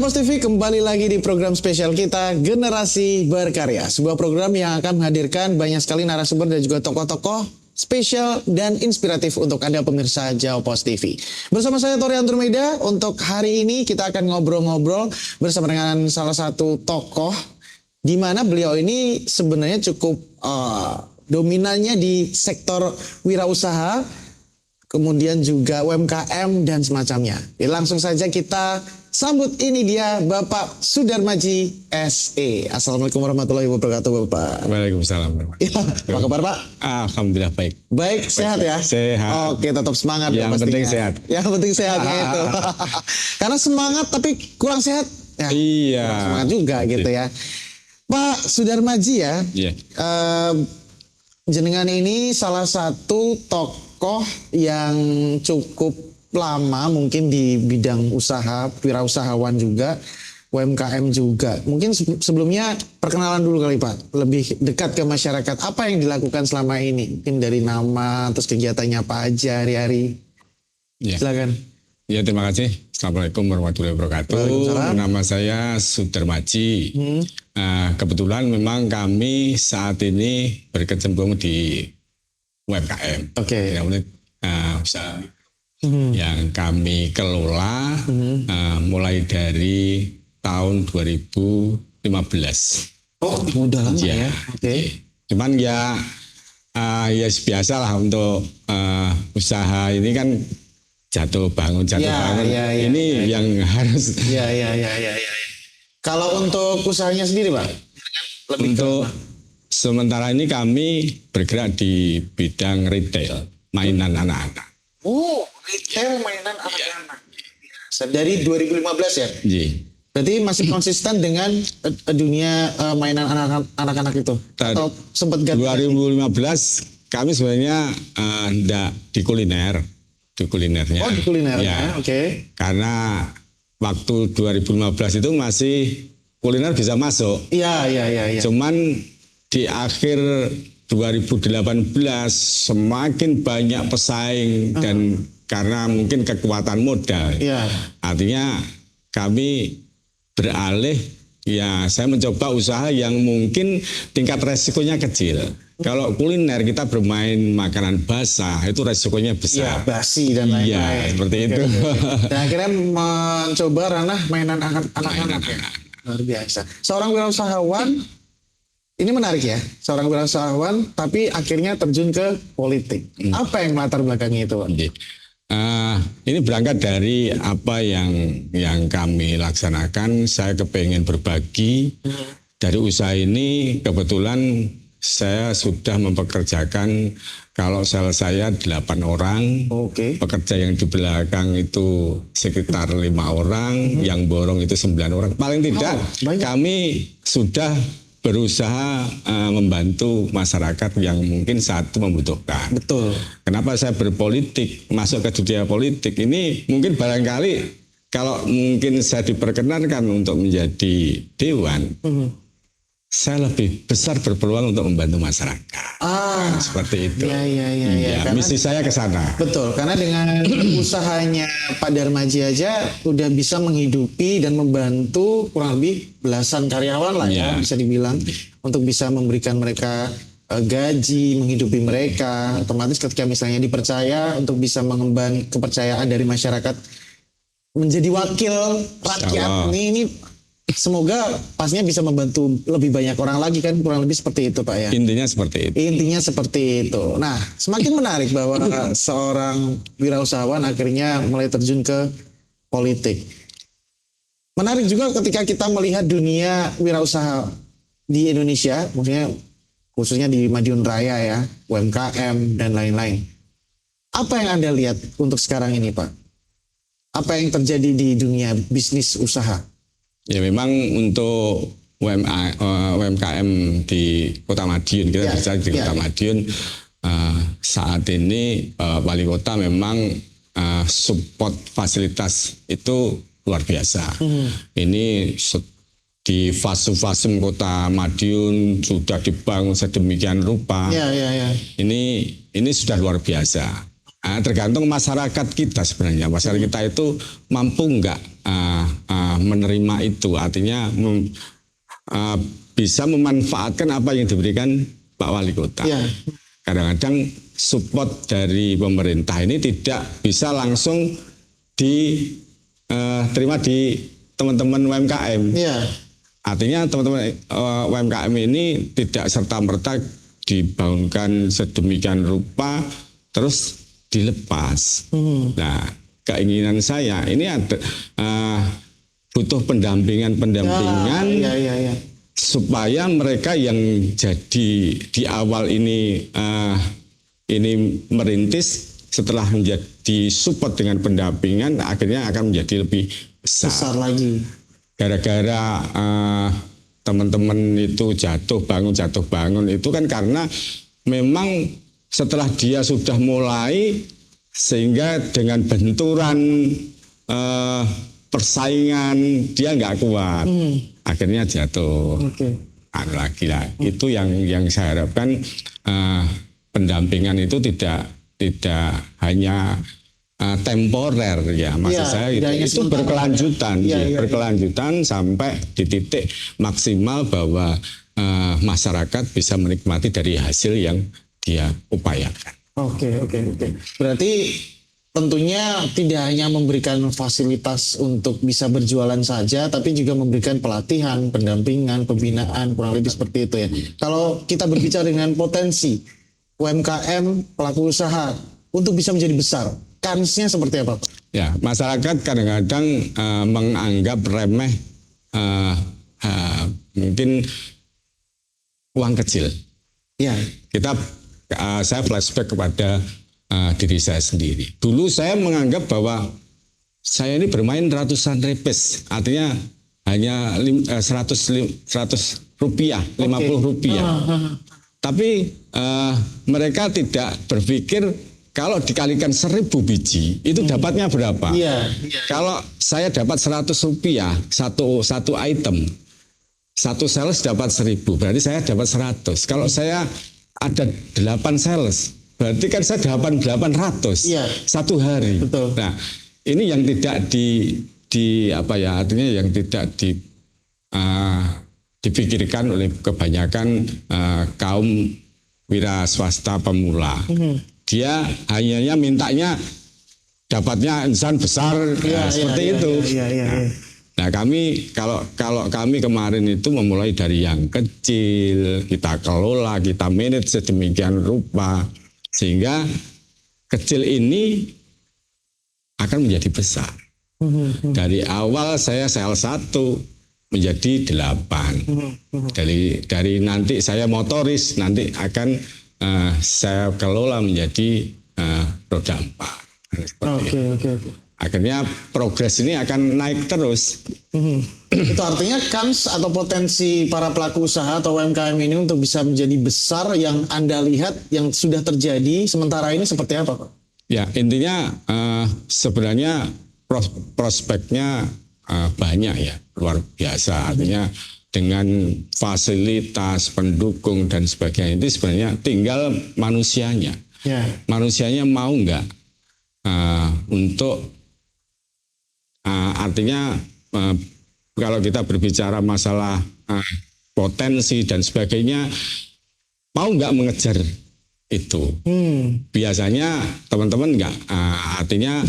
Kompas TV kembali lagi di program spesial kita Generasi Berkarya. Sebuah program yang akan menghadirkan banyak sekali narasumber dan juga tokoh-tokoh spesial dan inspiratif untuk Anda pemirsa Jawa TV. Bersama saya Tori Andromeda, untuk hari ini kita akan ngobrol-ngobrol bersama dengan salah satu tokoh di mana beliau ini sebenarnya cukup dominannya di sektor wirausaha, kemudian juga UMKM dan semacamnya. Langsung saja kita sambut, ini dia Bapak Sudarmaji SE. Assalamualaikum warahmatullahi wabarakatuh, Bapak. Waalaikumsalam. Ya, apa kabar, Pak? Alhamdulillah baik. Baik, sehat ya? Sehat. Oke, tetap semangat. Yang penting sehat. Yang penting sehat itu. Karena semangat tapi kurang sehat. Ya, iya. Kurang semangat juga gitu ya. Pak Sudarmaji ya. Iya. Jenengan ini salah satu tokoh yang cukup lama mungkin di bidang usaha, wirausahawan juga, UMKM juga. Mungkin sebelumnya perkenalan dulu kali Pak, lebih dekat ke masyarakat. Apa yang dilakukan selama ini? Mungkin dari nama, terus kegiatannya apa aja hari-hari. Ya. Silakan. Ya, terima kasih. Assalamualaikum warahmatullahi wabarakatuh. Nama saya Sudarmaji. Kebetulan memang kami saat ini berkecimpung di UMKM. Oke. Usaha yang kami kelola mulai dari tahun 2015. Oh, udah lama ya. Oke. Cuman ya biasa lah untuk usaha ini kan jatuh bangun. Ini yang harus. Ya. Kalau untuk usahanya sendiri, Pak? Untuk sementara ini kami bergerak di bidang retail, mainan anak-anak. Oh, retail mainan anak-anak. Dari 2015 ya? Iya. Berarti masih konsisten dengan dunia mainan anak-anak itu? Atau sempat ganti? 2015 kami sebenarnya enggak di kulinernya. Oh, di kuliner ya, oke. Karena waktu 2015 itu masih kuliner bisa masuk. Iya. Cuman di akhir 2018 semakin banyak pesaing dan karena mungkin kekuatan modal. Artinya kami beralih, saya mencoba usaha yang mungkin tingkat resikonya kecil. Kalau kuliner kita bermain makanan basah itu resikonya besar. Iya, basi dan lain-lain. Iya, seperti itu. Dan akhirnya mencoba ranah mainan anak-anak. Luar biasa. Seorang wirausahawan, ini menarik ya. Seorang wirausahawan tapi akhirnya terjun ke politik. Apa yang latar belakangnya itu, Pak? Ini berangkat dari apa yang kami laksanakan. Saya kepengen berbagi dari usaha ini. Kebetulan saya sudah mempekerjakan, kalau sel saya 8 orang. Oke. Pekerja yang di belakang itu sekitar 5 orang, yang borong itu 9 orang. Paling tidak kami sudah berusaha membantu masyarakat yang mungkin saat itu membutuhkan. Betul. Kenapa saya berpolitik, masuk ke dunia politik ini mungkin barangkali kalau mungkin saya diperkenankan untuk menjadi dewan, saya lebih besar berpeluang untuk membantu masyarakat. Seperti itu. Iya. Misi saya ke sana. Betul, karena dengan usahanya Pak Darmaji aja udah bisa menghidupi dan membantu kurang lebih belasan karyawan lah ya, bisa dibilang, untuk bisa memberikan mereka gaji, menghidupi mereka. Otomatis ketika misalnya dipercaya untuk bisa mengemban kepercayaan dari masyarakat menjadi wakil rakyat, ini semoga pastinya bisa membantu lebih banyak orang lagi kan, kurang lebih seperti itu Pak ya. Intinya seperti itu. Nah, semakin menarik bahwa seorang wirausahawan akhirnya mulai terjun ke politik. Menarik juga ketika kita melihat dunia wirausaha di Indonesia, maksudnya khususnya di Madiun Raya ya, UMKM dan lain-lain. Apa yang Anda lihat untuk sekarang ini Pak? Apa yang terjadi di dunia bisnis usaha? Ya memang untuk UMKM di Kota Madiun, kita bicara di Kota Madiun, saat ini Wali Kota memang support fasilitas itu luar biasa. Ini di fase-fase Kota Madiun sudah dibangun sedemikian rupa. Ini sudah luar biasa. tergantung masyarakat kita sebenarnya. Masyarakat kita itu mampu nggak menerima itu, artinya bisa memanfaatkan apa yang diberikan Pak Wali Kota. Ya. Kadang-kadang support dari pemerintah ini tidak bisa langsung diterima di teman-teman UMKM. Iya. Artinya teman-teman UMKM ini tidak serta-merta dibangunkan sedemikian rupa terus dilepas. Nah, keinginan saya ini ada butuh pendampingan Ya. supaya mereka yang jadi di awal ini merintis, setelah menjadi support dengan pendampingan akhirnya akan menjadi lebih besar lagi. Gara-gara teman-teman itu jatuh bangun itu kan karena memang setelah dia sudah mulai, sehingga dengan benturan persaingan dia nggak kuat, akhirnya jatuh. Lagi lah. Itu yang saya harapkan, pendampingan itu tidak hanya temporer ya, maksud saya itu berkelanjutan, berkelanjutan sampai di titik maksimal bahwa masyarakat bisa menikmati dari hasil yang dia upayakan. Oke. Berarti tentunya tidak hanya memberikan fasilitas untuk bisa berjualan saja, tapi juga memberikan pelatihan, pendampingan, pembinaan, kurang lebih seperti itu ya. Kalau kita berbicara dengan potensi UMKM, pelaku usaha untuk bisa menjadi besar, kansnya seperti apa, Pak? Ya, masyarakat kadang-kadang menganggap remeh mungkin uang kecil. Ya. Saya flashback kepada diri saya sendiri. Dulu saya menganggap bahwa saya ini bermain ratusan repes, artinya hanya 100 rupiah, 50 rupiah. Tapi mereka tidak berpikir kalau dikalikan 1000 biji itu dapatnya berapa. Kalau saya dapat 100 rupiah satu item, satu sales dapat 1000, berarti saya dapat 100. Kalau saya ada 8 sales, berarti kan saya dapat 800 satu hari. Betul. Nah, ini yang tidak artinya yang tidak dipikirkan oleh kebanyakan kaum wira swasta pemula. Dia hanya mintanya dapatnya insan besar seperti itu. Nah, kalau kami kemarin itu memulai dari yang kecil, kita kelola, kita manage sedemikian rupa sehingga kecil ini akan menjadi besar. Dari awal saya sel 1 menjadi 8. Dari nanti saya motoris, nanti akan saya kelola menjadi roda 4. Oke. Akhirnya progres ini akan naik terus. Itu artinya kans atau potensi para pelaku usaha atau UMKM ini untuk bisa menjadi besar yang Anda lihat yang sudah terjadi sementara ini seperti apa, Pak? Ya, intinya sebenarnya prospeknya banyak ya, luar biasa. Artinya dengan fasilitas, pendukung dan sebagainya itu sebenarnya tinggal manusianya. Manusianya mau nggak untuk artinya kalau kita berbicara masalah potensi dan sebagainya, mau nggak mengejar itu. Biasanya teman-teman nggak, artinya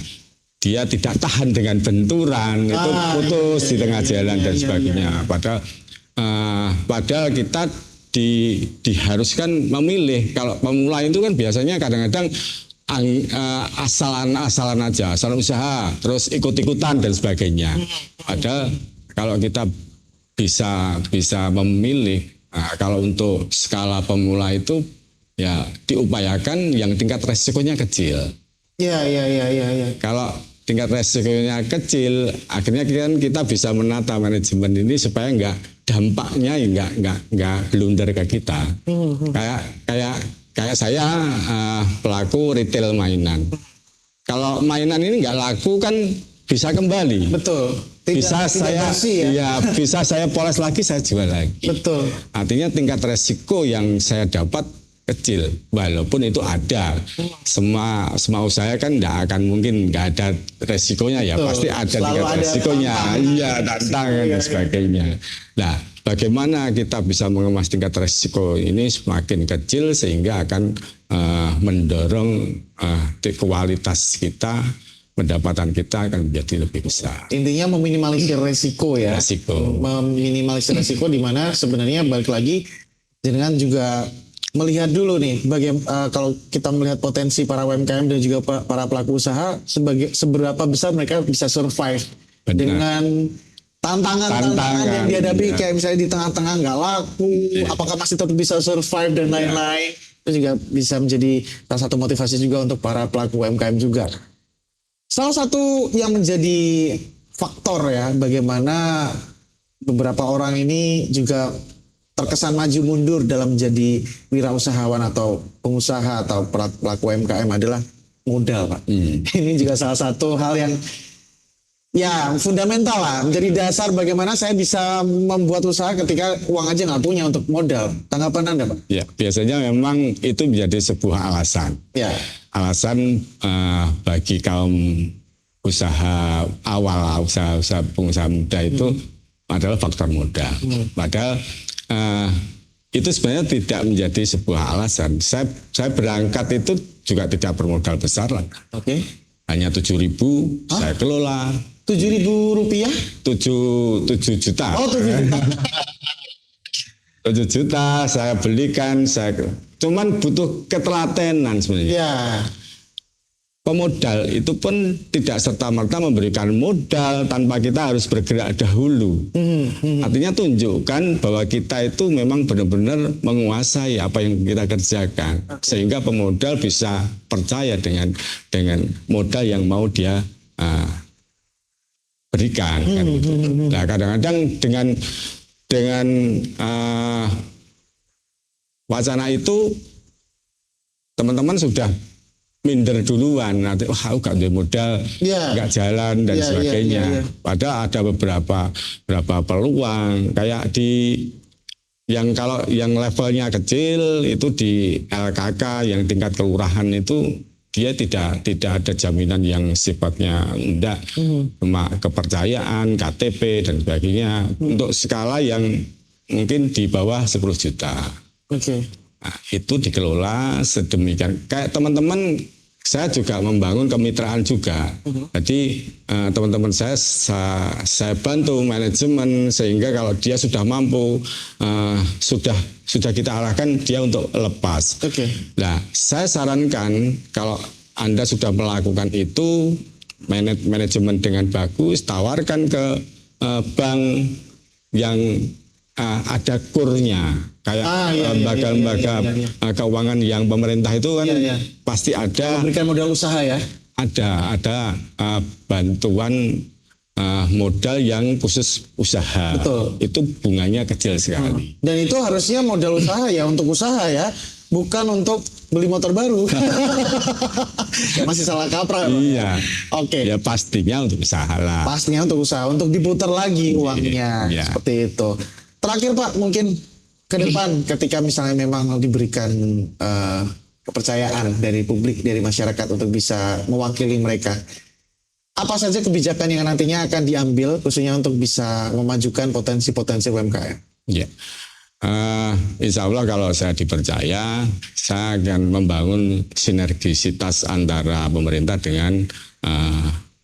dia tidak tahan dengan benturan, itu putus di tengah jalan dan sebagainya. Padahal kita diharuskan memilih. Kalau pemula itu kan biasanya kadang-kadang asalan aja, asalan usaha, terus ikut-ikutan dan sebagainya. Padahal kalau kita bisa memilih, kalau untuk skala pemula itu ya diupayakan yang tingkat resikonya kecil. Iya. Kalau tingkat resikonya kecil, akhirnya kita bisa menata manajemen ini supaya dampaknya nggak blunder ke kita. Kayak saya pelaku retail mainan. Kalau mainan ini nggak laku kan bisa kembali. Betul. Bisa saya poles lagi, saya jual lagi. Betul. Artinya tingkat resiko yang saya dapat kecil, walaupun itu ada. Semua usaha kan nggak ada resikonya ya, Betul. pasti ada Selalu tingkat ada resikonya, tantangan. iya tantangan dan sebagainya. Nah, bagaimana kita bisa mengemas tingkat resiko ini semakin kecil sehingga akan mendorong kualitas kita, pendapatan kita akan menjadi lebih besar. Intinya meminimalisir resiko ya. Resiko. Meminimalisir resiko di mana sebenarnya balik lagi dengan juga melihat dulu nih kalau kita melihat potensi para UMKM dan juga para pelaku usaha seberapa besar mereka bisa survive Benar. dengan tantangan yang dihadapi, ya. kayak misalnya di tengah-tengah nggak laku, apakah masih tetap bisa survive dan lain-lain. Itu juga bisa menjadi salah satu motivasi juga untuk para pelaku UMKM juga. Salah satu yang menjadi faktor ya bagaimana beberapa orang ini juga terkesan maju mundur dalam menjadi wirausahawan atau pengusaha atau pelaku UMKM adalah modal, Pak. Ini juga salah satu hal yang ya fundamental lah, menjadi dasar bagaimana saya bisa membuat usaha ketika uang aja nggak punya untuk modal. Tanggapan Anda, Pak? Ya, biasanya memang itu menjadi sebuah alasan. Ya. Alasan bagi kaum usaha awal, usaha pengusaha muda itu adalah faktor modal. Padahal itu sebenarnya tidak menjadi sebuah alasan. Saya berangkat itu juga tidak bermodal besar lah. Oke. Hanya 7.000 saya kelola. 7.000 rupiah? 7 juta. Oh, 7 juta. 7 juta saya belikan, cuman butuh ketelatenan sebenarnya. Ya. Pemodal itu pun tidak serta-merta memberikan modal tanpa kita harus bergerak dahulu. Artinya tunjukkan bahwa kita itu memang benar-benar menguasai apa yang kita kerjakan. Sehingga pemodal bisa percaya dengan modal yang mau dia berikan. Kan gitu. Nah, kadang-kadang dengan wacana itu teman-teman sudah minder duluan, nanti wah aku gak ada modal, nggak jalan dan sebagainya. Padahal ada beberapa peluang, kayak kalau yang levelnya kecil itu di LKK yang tingkat kelurahan itu dia tidak ada jaminan yang sifatnya enggak, cuma kepercayaan, KTP dan sebagainya untuk skala yang mungkin di bawah 10 juta. Oke. Nah, itu dikelola sedemikian. Kayak teman-teman saya juga membangun kemitraan juga. Jadi teman-teman saya bantu manajemen sehingga kalau dia sudah mampu sudah kita arahkan dia untuk lepas. Oke. Nah, saya sarankan kalau Anda sudah melakukan itu manajemen dengan bagus, tawarkan ke bank yang ada kurnya, kayak lembaga-lembaga keuangan yang pemerintah itu kan pasti ada. Memberikan modal usaha ya? Ada bantuan modal yang khusus usaha. Betul. Itu bunganya kecil sekali. Dan itu harusnya modal usaha ya, untuk usaha ya, bukan untuk beli motor baru. Masih salah kaprah. Iya. Oke. Ya pastinya untuk usaha lah. Pastinya untuk usaha, untuk diputar lagi uangnya. Iya. Seperti itu. Terakhir Pak, mungkin ke depan ketika misalnya memang diberikan kepercayaan dari publik, dari masyarakat untuk bisa mewakili mereka, apa saja kebijakan yang nantinya akan diambil khususnya untuk bisa memajukan potensi-potensi UMKM? Ya. Insya Allah kalau saya dipercaya, saya akan membangun sinergisitas antara pemerintah dengan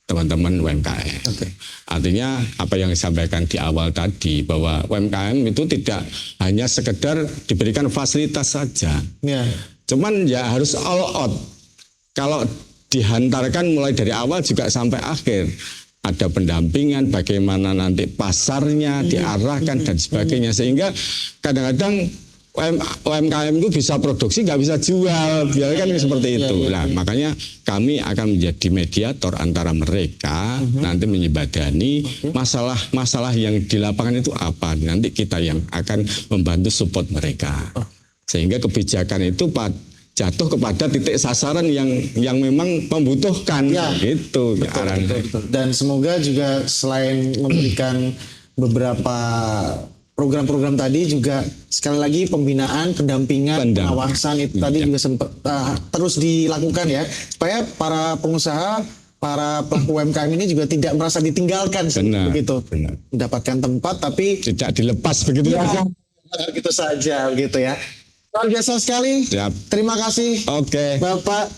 teman-teman UMKM. Oke. Artinya apa yang disampaikan di awal tadi bahwa UMKM itu tidak hanya sekedar diberikan fasilitas saja. Ya. Cuman ya harus all out. Kalau dihantarkan mulai dari awal juga sampai akhir. Ada pendampingan, bagaimana nanti pasarnya diarahkan dan sebagainya. Sehingga kadang-kadang UMKM itu bisa produksi, nggak bisa jual, biarkan seperti itu. Nah, makanya kami akan menjadi mediator antara mereka, nanti menyebadani masalah yang di lapangan itu apa. Nanti kita yang akan membantu support mereka, sehingga kebijakan itu jatuh kepada titik sasaran yang memang membutuhkan, gitu. Betul. Dan semoga juga selain memberikan beberapa program-program tadi juga sekali lagi pembinaan, pendampingan, pengawasan itu tadi juga sempat terus dilakukan ya, supaya para pengusaha, para pelaku UMKM ini juga tidak merasa ditinggalkan begitu, mendapatkan tempat tapi tidak dilepas begitu ya. Gitu saja gitu ya. Luar biasa sekali. Terima kasih Bapak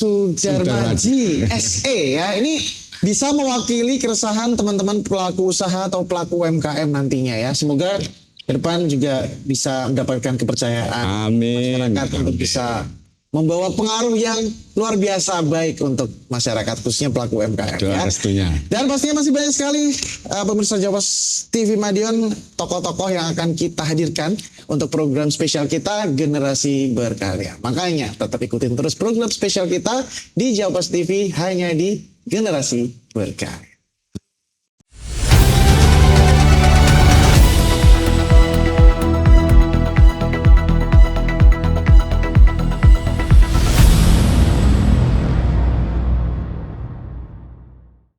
Sujarmaji SE ya. Ini bisa mewakili keresahan teman-teman pelaku usaha atau pelaku UMKM nantinya ya. Semoga ke depan juga bisa mendapatkan kepercayaan masyarakat untuk bisa membawa pengaruh yang luar biasa baik untuk masyarakat khususnya pelaku UMKM ya. Dan pastinya masih banyak sekali pemirsa Jawa TV Madiun, tokoh-tokoh yang akan kita hadirkan untuk program spesial kita Generasi Berkarya. Makanya tetap ikutin terus program spesial kita di Jawa TV hanya di Generasi Berkarya.